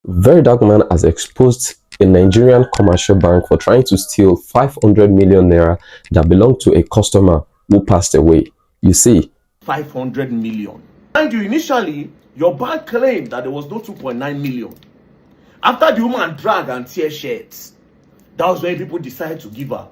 Very Dark Man has exposed a Nigerian commercial bank for trying to steal 500 million naira that belonged to a customer who passed away. You see, 500 million. And you initially, your bank claimed that there was no 2.9 million. After the woman dragged and tear shirts, that was when people decided to give her.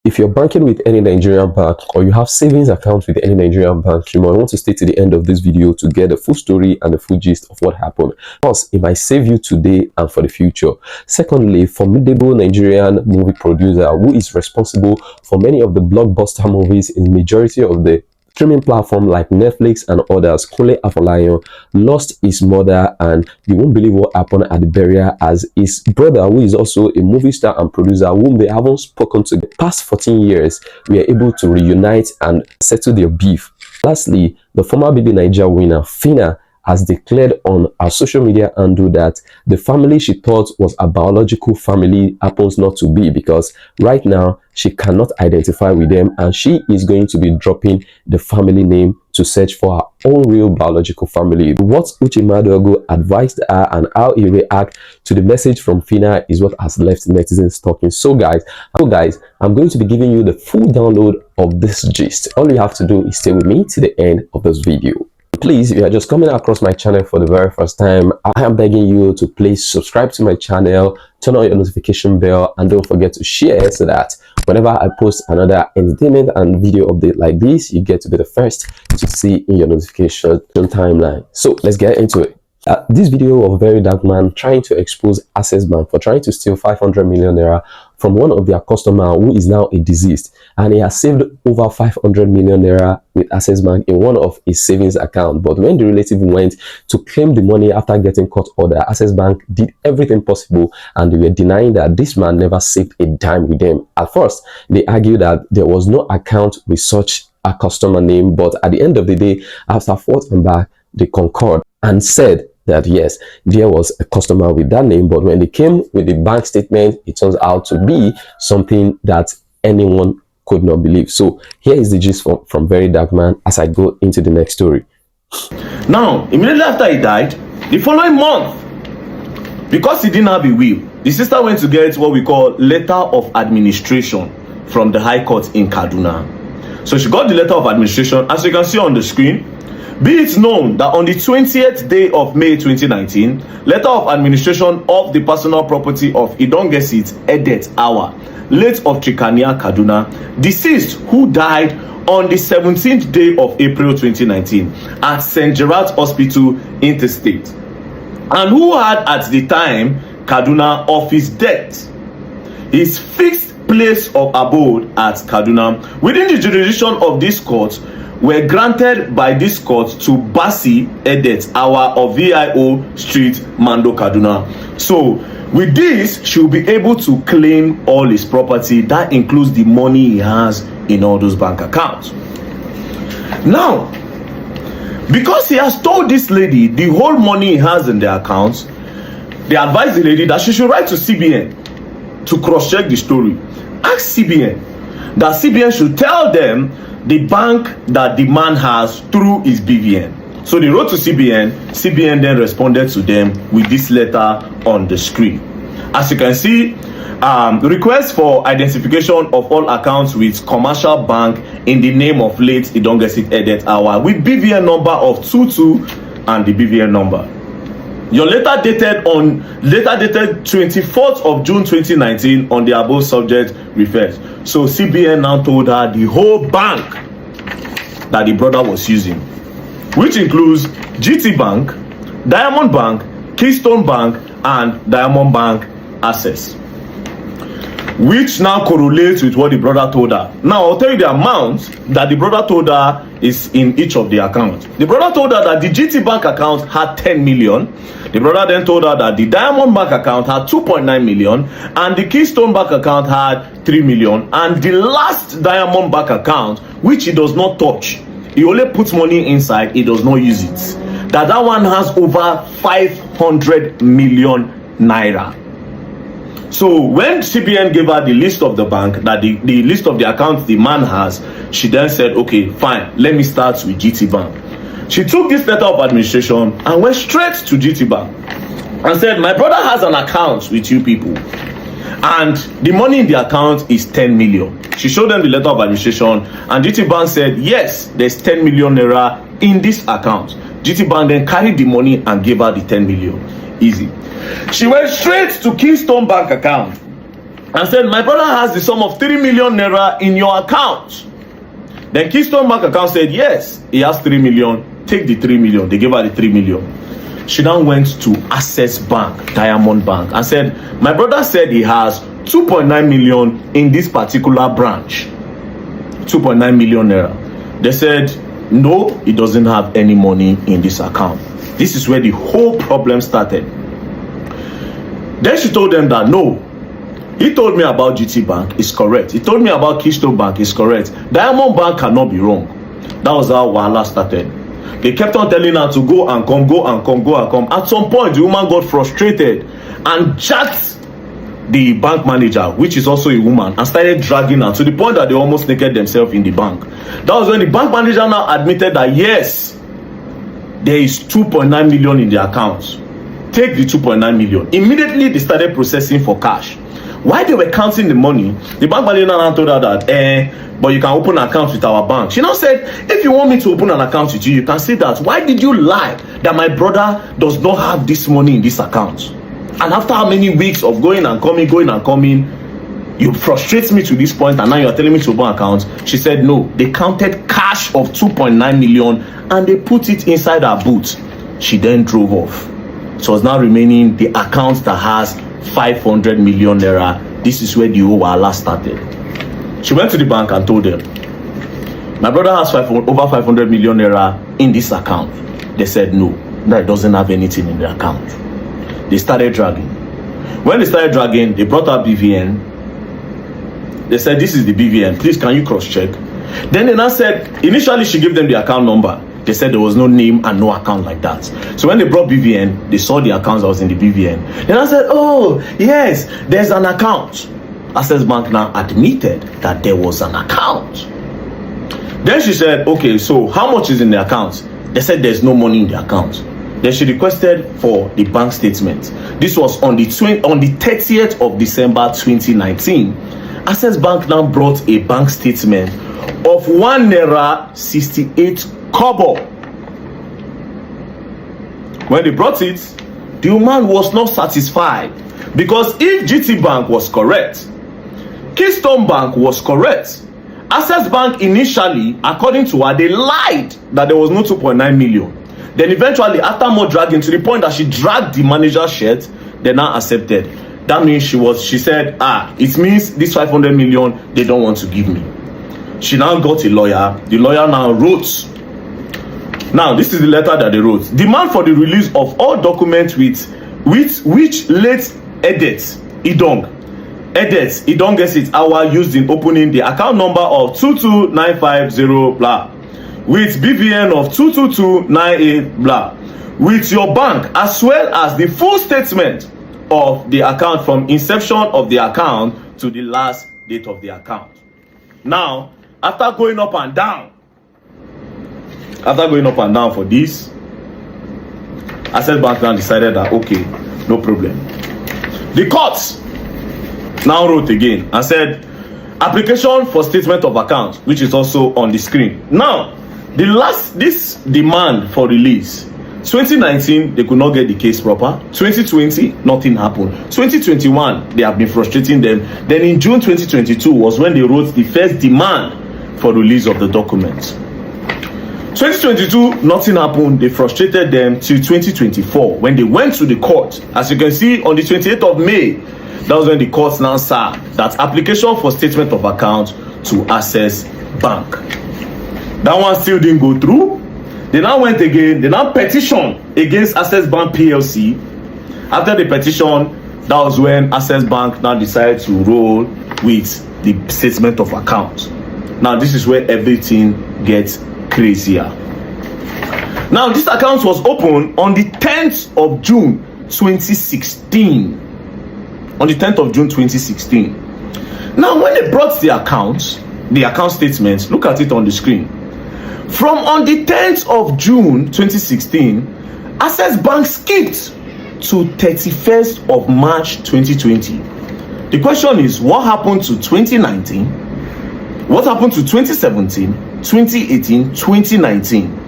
if you're banking with any Nigerian bank or you have savings accounts with any Nigerian bank, you might want to stay to the end of this video to get the full story and the full gist of what happened. Plus, it might save you today and for the future. Secondly, formidable Nigerian movie producer who is responsible for many of the blockbuster movies in majority of the streaming platform like Netflix and others, Kunle Afolayan, lost his mother, and you won't believe what happened at the burial, as his brother, who is also a movie star and producer whom they haven't spoken to the past 14 years, were able to reunite and settle their beef. Lastly, the former Baby Niger winner, PHYNA, has declared on her social media handle that the family she thought was a biological family happens not to be, because right now she cannot identify with them and she is going to be dropping the family name to search for her own real biological family. What Uche Maduago advised her and how he reacted to the message from PHYNA is what has left netizens talking. So guys, I'm going to be giving you the full download of this gist. All you have to do is stay with me to the end of this video. Please, if you are just coming across my channel for the very first time, I am begging you to please subscribe to my channel, turn on your notification bell, and don't forget to share so that whenever I post another entertainment and video update like this, you get to be the first to see in your notification timeline. So let's get into it. This video of Very Dark Man trying to expose Access Bank for trying to steal 500 million naira from one of their customers who is now a deceased, and he has saved over 500 million naira with Access Bank in one of his savings account. But when the relative went to claim the money after getting court order, Access Bank did everything possible and they were denying that this man never saved a dime with them. At first, they argued that there was no account with such a customer name, but at the end of the day, after forth and back, they concurred and said that yes, there was a customer with that name, but when they came with the bank statement, it turns out to be something that anyone could not believe. So here is the gist from Very Dark Man as I go into the next story. Now, immediately after he died, the following month, because he didn't have a will, the sister went to get what we call letter of administration from the High Court in Kaduna. So she got the letter of administration, as you can see on the screen. Be it known that on the 20th day of May 2019, letter of administration of the personal property of Idongesit Edet Awa, late of Trikania, Kaduna, deceased, who died on the 17th day of April 2019 at St. Gerard's Hospital, Interstate, and who had at the time Kaduna of his death his fixed place of abode at Kaduna within the jurisdiction of this court were granted by this court to Basi Edet Awa of VIO Street, Mando, Kaduna. So with this, she will be able to claim all his property. That includes the money he has in all those bank accounts. Now, because he has told this lady the whole money he has in the accounts, they advised the lady that she should write to CBN to cross-check the story. Ask CBN that CBN should tell them the bank that the man has through his BVN. So they wrote to CBN. CBN then responded to them with this letter on the screen. As you can see, request for identification of all accounts with commercial bank in the name of late Idongesit Edet Awa with BVN number of 22 and the BVN number. Your letter dated 24th of June 2019 on the above subject refers. So CBN now told her the whole bank that the brother was using, which includes GT Bank, Diamond Bank, Keystone Bank, and Diamond Bank Access, which now correlates with what the brother told her. Now I'll tell you the amount that the brother told her is in each of the accounts. The brother told her that the GT Bank account had 10 million. The brother then told her that the Diamond Bank account had 2.9 million and the Keystone Bank account had 3 million. And the last Diamond Bank account, which he does not touch, he only puts money inside, he does not use it, that one has over 500 million naira. So when CBN gave her the list of the bank, that the list of the accounts the man has, she then said, okay, fine, let me start with GT Bank. She took this letter of administration and went straight to GT Bank. and said, my brother has an account with you people, and the money in the account is 10 million. She showed them the letter of administration, and GT Bank said, yes, there's 10 million naira in this account. GT Bank then carried the money and gave her the 10 million. Easy. She went straight to Keystone Bank account and said, my brother has the sum of 3 million naira in your account. Then Keystone Bank account said, yes, he has 3 million. Take the 3 million. They gave her the 3 million. She now went to Access Bank, Diamond Bank, and said, my brother said he has 2.9 million in this particular branch. 2.9 million naira. They said, no, he doesn't have any money in this account. This is where the whole problem started. Then she told them that, no, he told me about GT Bank, it's correct. He told me about Keystone Bank, it's correct. Diamond Bank cannot be wrong. That was how Wahala started. They kept on telling her to go and come, go and come, go and come. At some point, the woman got frustrated and jacked the bank manager, which is also a woman, and started dragging her to the point that they almost naked themselves in the bank. That was when the bank manager now admitted that, yes, there is 2.9 million in the account. Take the 2.9 million. Immediately, they started processing for cash. While they were counting the money, the bank manager now told her that, but you can open an account with our bank. She now said, if you want me to open an account with you, you can say that. Why did you lie that my brother does not have this money in this account? And after how many weeks of going and coming, you frustrate me to this point, and now you're telling me to open an account? She said, no, they counted cash of 2.9 million and they put it inside her boot. She then drove off. So it's now remaining the account that has 500 million naira. This is where the whole wahala started. She went to the bank and told them, my brother has over 500 million naira in this account. They said no, that doesn't have anything in the account. They started dragging. When they started dragging, they brought out BVN. They said, this is the BVN, please can you cross check? Then they now said, initially she gave them the account number. They said there was no name and no account like that. So when they brought BVN, they saw the accounts that was in the BVN. Then I said, oh, yes, there's an account. Access Bank now admitted that there was an account. Then she said, okay, so how much is in the account? They said there's no money in the account. Then she requested for the bank statement. This was on the 30th of December 2019. Access Bank now brought a bank statement of 1 naira 68 kobo. When they brought it, the woman was not satisfied, because if GT Bank was correct, Keystone Bank was correct, Access Bank initially, according to her, they lied that there was no 2.9 million. Then eventually, after more dragging, to the point that she dragged the manager's shirt, they now accepted. That means she said, it means this 500 million they don't want to give me. She now got a lawyer. The lawyer now wrote. Now, this is the letter that they wrote. Demand for the release of all documents with which late Edet Idong gets its hour used in opening the account number of 22950 blah, with BVN of 22298 blah, with your bank, as well as the full statement of the account from inception of the account to the last date of the account. Now, after going up and down for this, Access Bank now decided that, okay, no problem. The courts now wrote again and said, application for statement of account, which is also on the screen. Now, this demand for release, 2019, they could not get the case proper. 2020, nothing happened. 2021, they have been frustrating them. Then in June 2022 was when they wrote the first demand for release of the documents. 2022, nothing happened. They frustrated them till 2024 when they went to the court. As you can see, on the 28th of May, that was when the court now said that application for statement of account to Access Bank. That one still didn't go through. They now went again. They now petitioned against Access Bank PLC. After the petition, that was when Access Bank now decided to roll with the statement of account. Now, this is where everything gets crazier. Now, this account was opened on the 10th of June 2016. On the 10th of June 2016. Now, when they brought the account statements, look at it on the screen. From on the 10th of June 2016, Access Bank skipped to 31st of March 2020. The question is, what happened to 2019? What happened to 2017, 2018, 2019?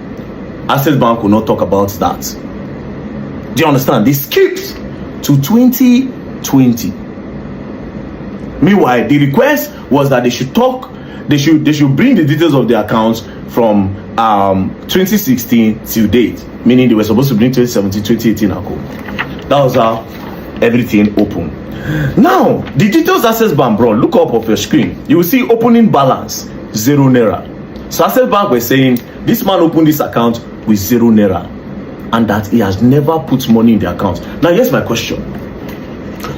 Access Bank will not talk about that. Do you understand? They skipped to 2020. Meanwhile, the request was that they should talk, they should bring the details of the accounts from 2016 till date, meaning they were supposed to bring 2017, 2018 account. That was how everything opened. Now, the details Access Bank brought, look up of your screen. You will see opening balance, 0 naira. So Access Bank were saying this man opened this account with 0 naira and that he has never put money in the account. Now, here's my question.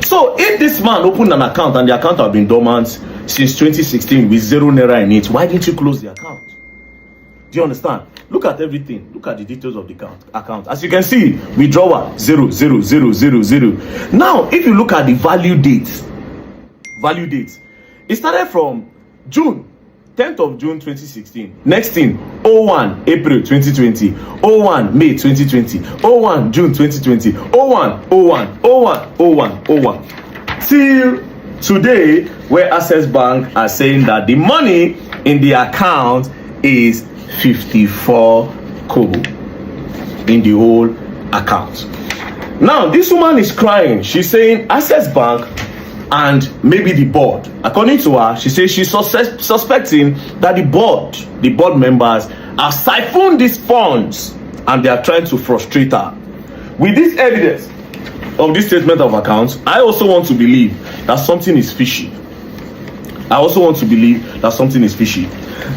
So if this man opened an account and the account have been dormant since 2016 with 0 naira in it, why didn't you close the account? Do you understand? Look at everything. Look at the details of the account. As you can see, withdrawal 0, 0, 0, 0, 0. Now, if you look at the value date, it started from June, 10th of June 2016. Next thing, 01 April 2020, 01 May 2020, 01 June 2020, 01, 01, 01, 01, 01. Till today, where Access Bank are saying that the money in the account is 54 kobo in the whole account. Now, this woman is crying. She's saying Access Bank and maybe the board. According to her, she says she's suspecting that the board members have siphoned these funds and they are trying to frustrate her. With this evidence of this statement of accounts, I also want to believe that something is fishy.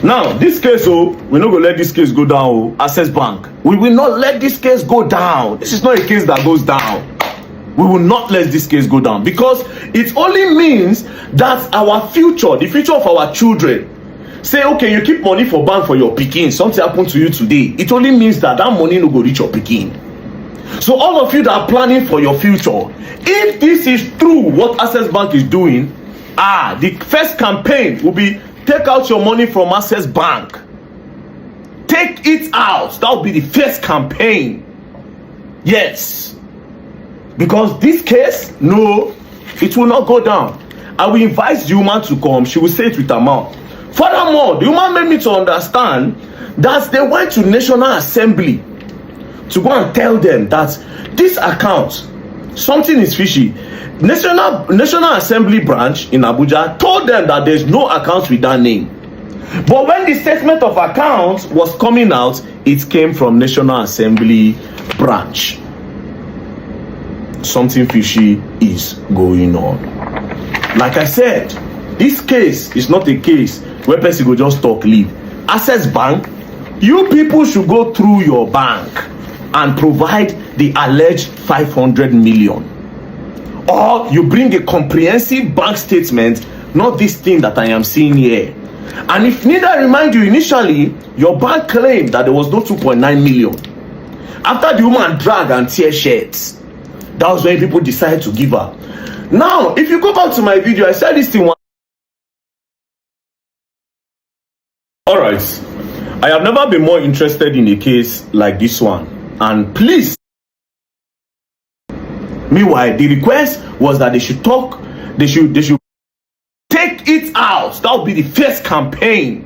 Now, this case, we're not going to let this case go down. Access Bank, we will not let this case go down. This is not a case that goes down. We will not let this case go down, because it only means that our future, the future of our children, say, okay, you keep money for bank for your pikin, something happened to you today, it only means that money no go reach your pikin. So all of you that are planning for your future, if this is true what Access Bank is doing, the first campaign will be take out your money from Access Bank. Take it out. That will be the first campaign. Yes. Because this case, no, it will not go down. I will invite the woman to come. She will say it with her mouth. Furthermore, the woman made me to understand that they went to National Assembly to go and tell them that this account, something is fishy. National Assembly branch in Abuja told them that there's no account with that name. But when the statement of account was coming out, it came from National Assembly branch. Something fishy is going on. Like I said, this case is not a case where person go just talk leave. Access Bank, you people should go through your bank and provide the alleged 500 million. Or you bring a comprehensive bank statement, not this thing that I am seeing here. And if need I remind you, initially, your bank claimed that there was no 2.9 million. After the woman dragged and tear shirts, that was when people decided to give her. Now, if you go back to my video, I said this thing one. Alright, I have never been more interested in a case like this one. And please, meanwhile, the request was that they should talk, they should take it out. That would be the first campaign.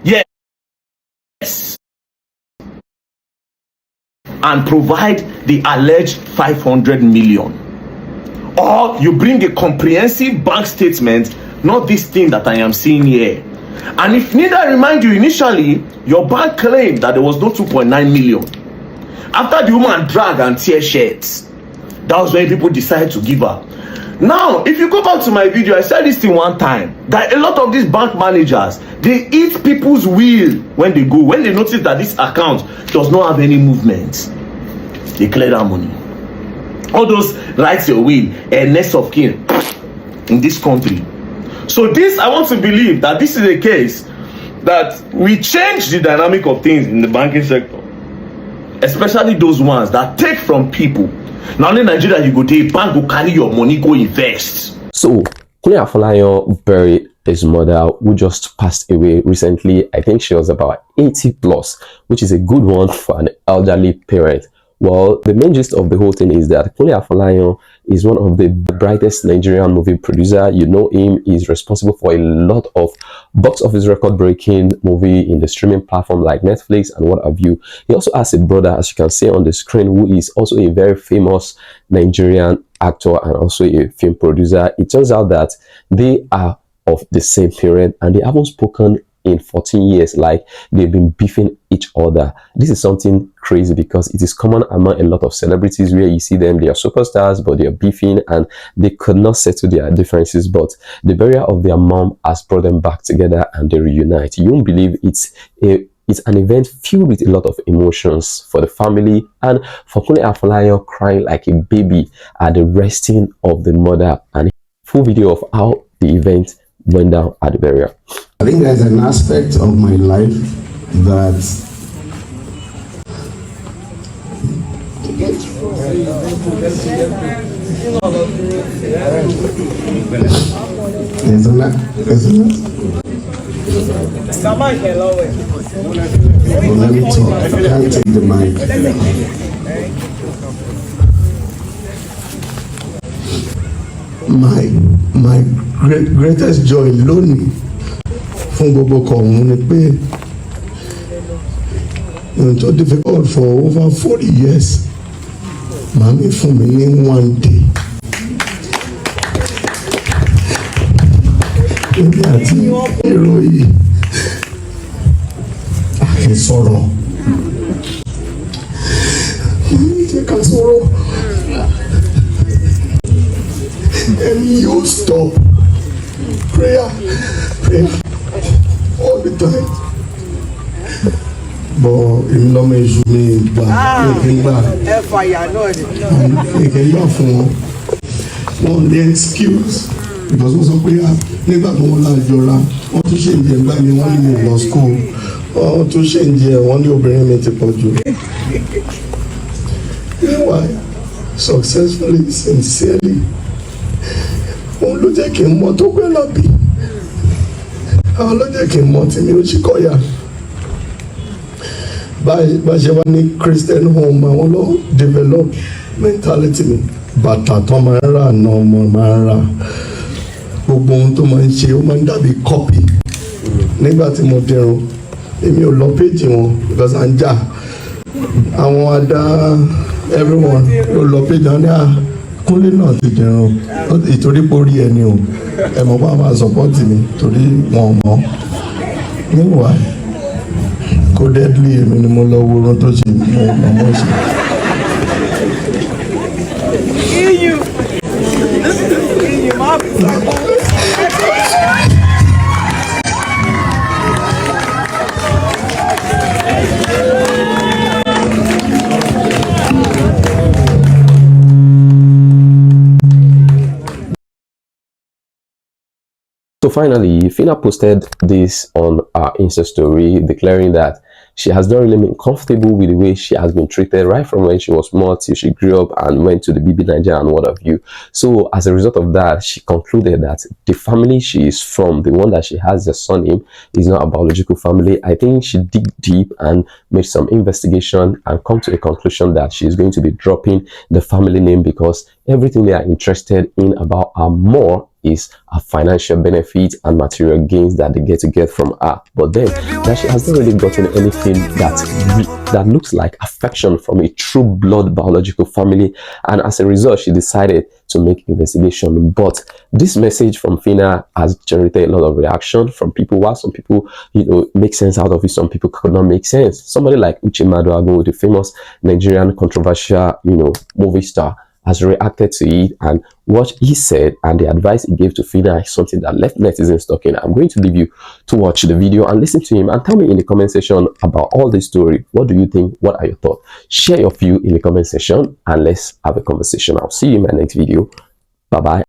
Yes. And provide the alleged 500 million. Or you bring a comprehensive bank statement, not this thing that I am seeing here. And if need I remind you, initially, your bank claimed that there was no 2.9 million. After the woman dragged and tear shirts, that was when people decided to give her. Now, if you go back to my video, I said this thing one time, that a lot of these bank managers, they eat people's will when they go. When they notice that this account does not have any movement, they clear that money. All those rights your will, a next of kin in this country. So this, I want to believe that this is a case that we change the dynamic of things in the banking sector, especially those ones that take from people. Now in Nigeria, you go to a bank, go carry your money, go invest. So Kunle Afolayan buried his mother, who just passed away recently. I think she was about 80 plus, which is a good one for an elderly parent. Well, the main gist of the whole thing is that Kunle Afolayan is one of the brightest Nigerian movie producer. You know him. He's responsible for a lot of box office record-breaking movie in the streaming platform like Netflix and what have you. He also has a brother, as you can see on the screen, who is also a very famous Nigerian actor and also a film producer. It turns out that they are of the same parent and they haven't spoken in 14 years. Like, they've been beefing each other. This is something crazy because it is common among a lot of celebrities where you see them, they are superstars, but they are beefing and they could not settle their differences. But the burial of their mom has brought them back together and they reunite. You won't believe it's an event filled with a lot of emotions for the family and for Kunle Afolayan crying like a baby at the resting of the mother, and full video of how the event went down at the burial. I think there's an aspect of my life that well, let me talk. I can't take the mic. My greatest joy lónìí fún gbogbo kọ̀ọ̀hún ni pé it's so difficult for over 40 years. Màmí fún mi ní one day. Níbi àti èrò yìí, àkẹ́sọ̀rọ̀. Màmí jẹ́ ká sọ̀rọ̀. And you stop prayer all the time. But in lọ́mọ èṣù mi gbà èké gbà fún wọn the excuse because wọ́n sọ pé nígbà tó wọ́n lájọra wọ́n tún ṣe ń jẹ gbà mí wọ́n ní mi lọ school wọ́n tún ṣe ń jẹ wọ́n ní obìnrin mi ti pọ̀ jù. Meanwhile, successfully, sincerely, òun ló jẹ́ kí n mọ tó pẹ́ lọ́bì àwọn ló jẹ́ kí n mọ tí mi ò ṣì kọ́yà bá ṣe wá ní Christian home àwọn ló develop mentality mi bàtà tó máa ń rà náà ọmọ máa ń rà gbogbo ohun tó máa ń ṣe ó máa ń dàbí copy nígbà tí mo dirun èmi ò lọ péjì wọn because à ń jà àwọn adá everyone ló lọ péjì wọn ní Kúnlé náà ti dirun ìtorí pé orí ẹni o ẹ mọ̀ bá máa support mi torí wọn mọ̀ níwà kó deadly èmi ni mo lọ wo orun tó ṣe mọ̀ ṣe. So finally, PHYNA posted this on her Insta story, declaring that she has not really been comfortable with the way she has been treated right from when she was small till she grew up and went to the BB Nigeria and what have you. So as a result of that, she concluded that the family she is from, the one that she has a son in, is not a biological family. I think she dig deep and made some investigation and come to a conclusion that she is going to be dropping the family name because everything they are interested in about her more is a financial benefit and material gains that they get from her. But then that she has not really gotten anything that looks like affection from a true blood biological family, and as a result she decided to make investigation. But this message from PHYNA has generated a lot of reaction from people. While some people make sense out of it, some people could not make sense. Somebody like Uche Maduago, the famous Nigerian controversial movie star, has reacted to it, and what he said and the advice he gave to PHYNA is something that left netizens talking. I'm going to leave you to watch the video and listen to him and tell me in the comment section about all this story. What do you think? What are your thoughts? Share your view in the comment section and let's have a conversation. I'll see you in my next video. Bye bye.